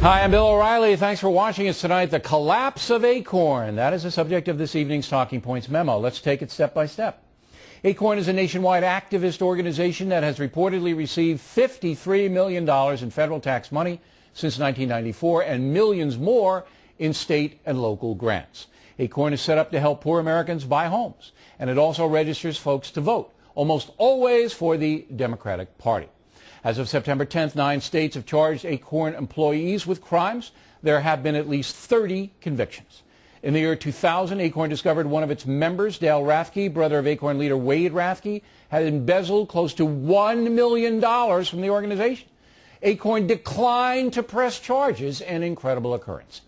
Hi, I'm Bill O'Reilly. Thanks for watching us tonight. The collapse of Acorn. That is the subject of this evening's Talking Points memo. Let's take it step by step. Acorn is a nationwide activist organization that has reportedly received $53 million in federal tax money since 1994 and millions more in state and local grants. Acorn is set up to help poor Americans buy homes, and it also registers folks to vote, almost always for the Democratic Party. As of September 10th, 9 states have charged Acorn employees with crimes. There have been at least 30 convictions. In the year 2000, Acorn discovered one of its members, Dale Rathke, brother of Acorn leader Wade Rathke, had embezzled close to $1 million from the organization. Acorn declined to press charges, an incredible occurrence.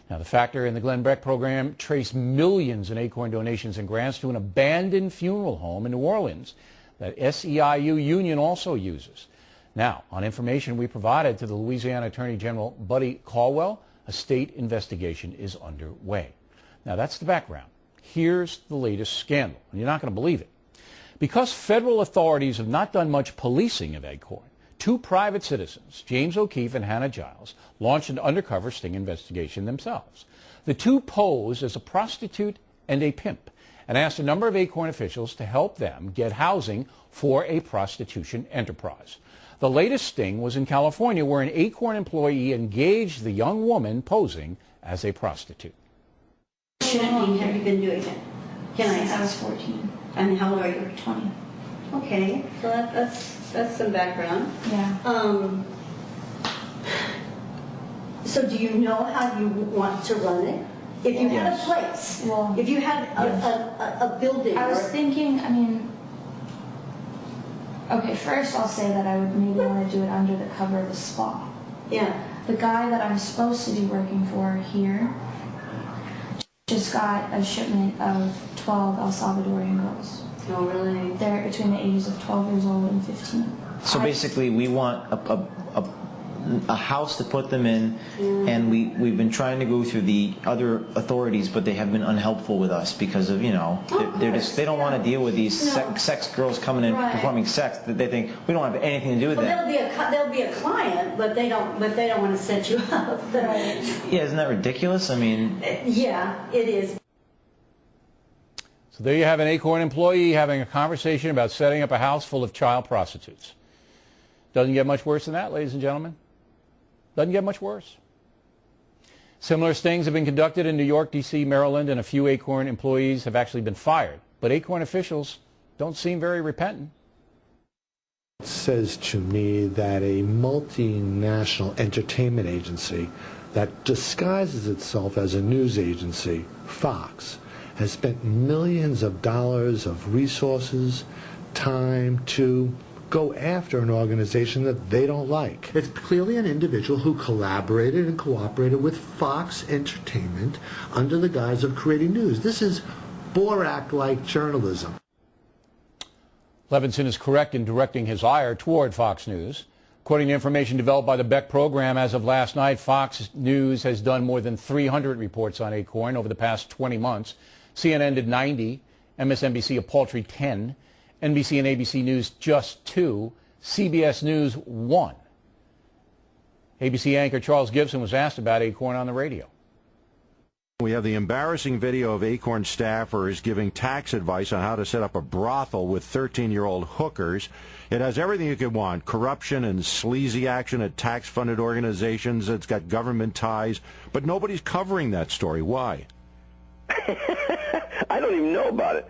Now, the Factor and the Glenn Beck program traced millions in Acorn donations and grants to an abandoned funeral home in New Orleans that SEIU Union also uses. Now, on information we provided to the Louisiana Attorney General Buddy Caldwell, a state investigation is underway. Now, that's the background. Here's the latest scandal, and you're not going to believe it. Because federal authorities have not done much policing of Acorn, 2 private citizens, James O'Keefe and Hannah Giles, launched an undercover sting investigation themselves. The 2 posed as a prostitute and a pimp and asked a number of Acorn officials to help them get housing for a prostitution enterprise. The latest sting was in California, where an Acorn employee engaged the young woman posing as a prostitute. How long have you been doing it? Since I was 14. And how old are you? 20. Okay, so that's some background. Yeah. So do you know how you want to run it? If you had a place, Well, if you had a building. I was thinking, okay, first I'll say that I would maybe want to do it under the cover of a spa. Yeah. The guy that I'm supposed to be working for here just got a shipment of 12 El Salvadorian girls. Oh, really? They're between the ages of 12 years old and 15. So basically, we want a house to put them in, and we've been trying to go through the other authorities, but they have been unhelpful with us because of, they don't want to deal with these sex girls coming in performing sex. They think we don't have anything to do with that. They'll be a client, but they don't want to set you up. Yeah, isn't that ridiculous? Yeah, it is. So there you have an Acorn employee having a conversation about setting up a house full of child prostitutes. Doesn't get much worse than that, ladies and gentlemen. Doesn't get much worse. Similar stings have been conducted in New York, D.C., Maryland, and a few Acorn employees have actually been fired. But Acorn officials don't seem very repentant. It says to me that a multinational entertainment agency that disguises itself as a news agency, Fox, has spent millions of dollars of resources, time to go after an organization that they don't like. It's clearly an individual who collaborated and cooperated with Fox Entertainment under the guise of creating news. This is Borat-like journalism. Levinson is correct in directing his ire toward Fox News. According to information developed by the Beck program, as of last night, Fox News has done more than 300 reports on Acorn over the past 20 months. CNN did 90, MSNBC a paltry 10, NBC and ABC News just 2, CBS News 1. ABC anchor Charles Gibson was asked about Acorn on the radio. We have the embarrassing video of Acorn staffers giving tax advice on how to set up a brothel with 13-year-old hookers. It has everything you could want, corruption and sleazy action at tax-funded organizations. It's got government ties, but nobody's covering that story. Why? I don't even know about it.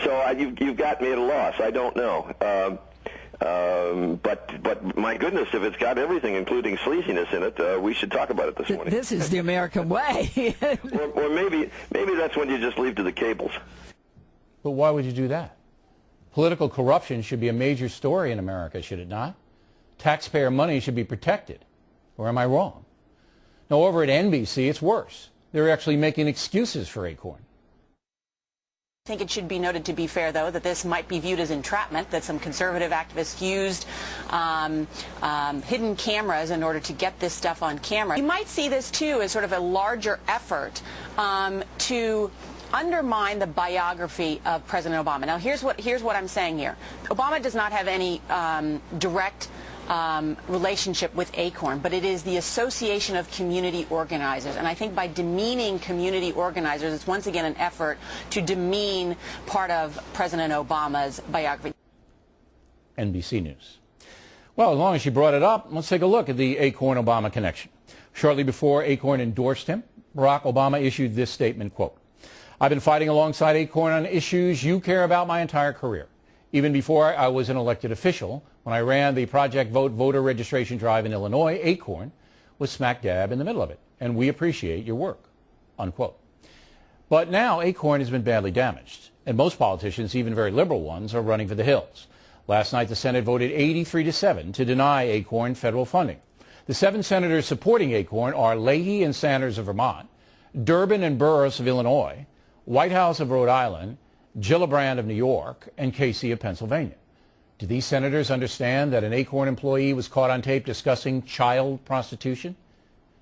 So you've got me at a loss. I don't know. But my goodness, if it's got everything, including sleaziness in it, we should talk about it this morning. This is the American way. or maybe that's when you just leave to the cables. But why would you do that? Political corruption should be a major story in America, should it not? Taxpayer money should be protected. Or am I wrong? No, over at NBC, it's worse. They're actually making excuses for Acorn. I think it should be noted, to be fair, though, that this might be viewed as entrapment, that some conservative activists used hidden cameras in order to get this stuff on camera. You might see this, too, as sort of a larger effort to undermine the biography of President Obama. Now, here's what I'm saying here. Obama does not have any direct relationship with ACORN, but it is the Association of Community Organizers. And I think by demeaning community organizers, it's once again an effort to demean part of President Obama's biography. NBC News. Well, as long as she brought it up, let's take a look at the ACORN-Obama connection. Shortly before ACORN endorsed him, Barack Obama issued this statement, quote, "I've been fighting alongside ACORN on issues you care about my entire career. Even before I was an elected official, when I ran the Project Vote voter registration drive in Illinois, ACORN was smack dab in the middle of it, and we appreciate your work," unquote. But now ACORN has been badly damaged, and most politicians, even very liberal ones, are running for the hills. Last night, the Senate voted 83-7 to deny ACORN federal funding. The 7 senators supporting ACORN are Leahy and Sanders of Vermont, Durbin and Burris of Illinois, Whitehouse of Rhode Island, Gillibrand of New York, and Casey of Pennsylvania. Do these senators understand that an ACORN employee was caught on tape discussing child prostitution?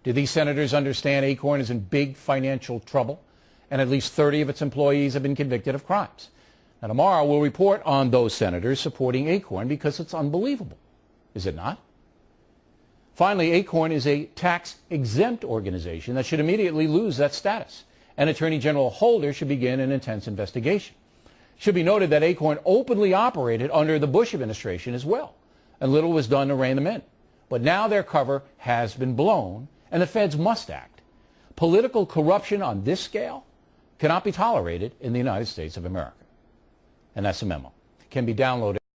Do these senators understand ACORN is in big financial trouble, and at least 30 of its employees have been convicted of crimes? Now, tomorrow we'll report on those senators supporting ACORN because it's unbelievable, is it not? Finally, ACORN is a tax-exempt organization that should immediately lose that status, and Attorney General Holder should begin an intense investigation. It should be noted that ACORN openly operated under the Bush administration as well, and little was done to rein them in. But now their cover has been blown, and the feds must act. Political corruption on this scale cannot be tolerated in the United States of America. And that's the memo. It can be downloaded.